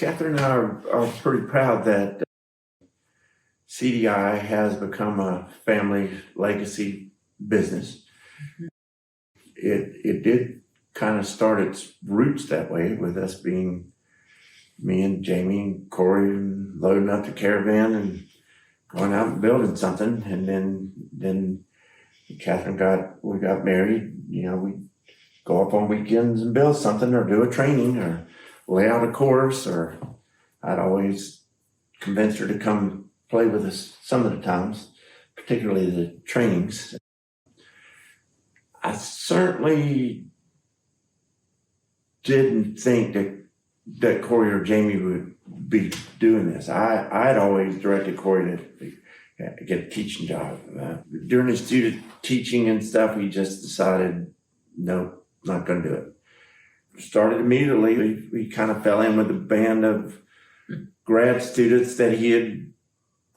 Catherine and I are pretty proud that CDI has become a family legacy business. It did kind of start its roots that way with us being me and Jamie and Corey and loading up the caravan and going out and building something. And then Catherine we got married. You know, we go up on weekends and build something or do a training or lay out a course, or I'd always convince her to come play with us some of the times, particularly the trainings. I certainly didn't think that Corey or Jamie would be doing this. I'd always directed Corey to get a teaching job. During his student teaching and stuff, he just decided, no, not going to do it. Started immediately. We kind of fell in with a band of grad students that he had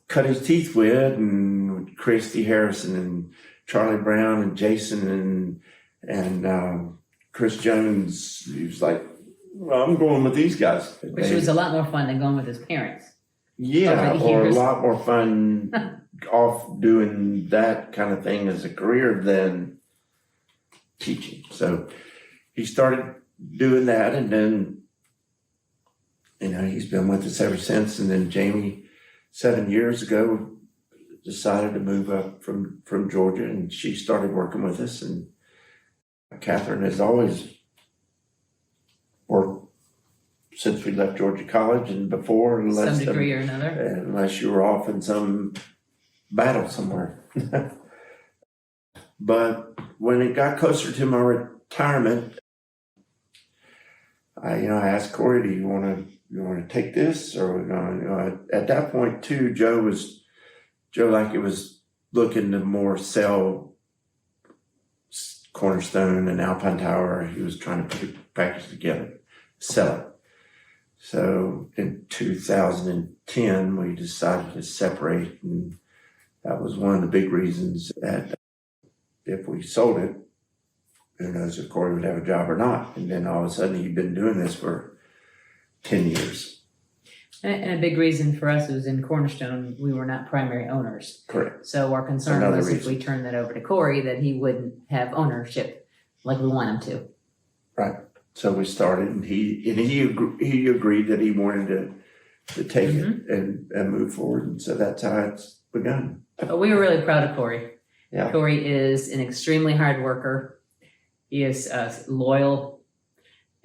cut his teeth with, and Christy Harrison and Charlie Brown and Jason and Chris Jones. He was like, well, I'm going with these guys. Which was a lot more fun than going with his parents. Yeah, or a lot more fun off doing that kind of thing as a career than teaching. So he started doing that, and then, you know, he's been with us ever since. And then Jamie, 7 years ago, decided to move up from Georgia, and she started working with us. And Catherine has always worked since we left Georgia College and before, Some degree or another. Unless you were off in some battle somewhere. But when it got closer to my retirement, I asked Corey, do you want to take this, or we're going? At that point too, Joe was looking to more sell Cornerstone and Alpine Tower. He was trying to put a package together, sell it. So in 2010, we decided to separate, and that was one of the big reasons that if we sold it, who knows if Corey would have a job or not. And then all of a sudden, he'd been doing this for 10 years. And a big reason for us was in Cornerstone, we were not primary owners. Correct. So our concern was if we turned that over to Corey, that he wouldn't have ownership like we want him to. Right. So we started, and he agreed that he wanted to take it and move forward. And so that's how it's begun. But we were really proud of Corey. Yeah. Corey is an extremely hard worker. He is loyal,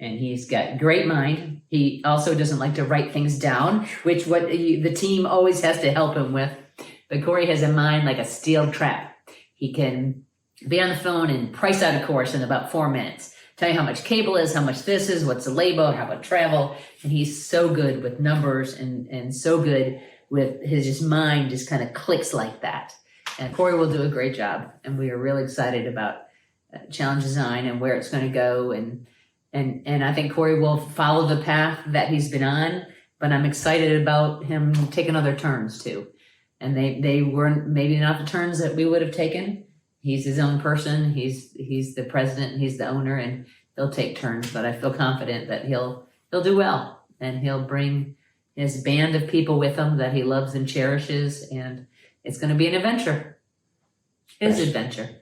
and he's got great mind. He also doesn't like to write things down, which the team always has to help him with. But Corey has a mind like a steel trap. He can be on the phone and price out a course in about 4 minutes. Tell you how much cable is, how much this is, what's the label, how about travel. And he's so good with numbers and so good with his mind just kind of clicks like that. And Corey will do a great job. And we are really excited about Challenge Design and where it's going to go. And I think Corey will follow the path that he's been on, but I'm excited about him taking other turns too. And they weren't maybe not the turns that we would have taken. He's his own person. He's the president and he's the owner, and he'll take turns, but I feel confident that he'll do well, and he'll bring his band of people with him that he loves and cherishes, and it's going to be an adventure. It's an adventure.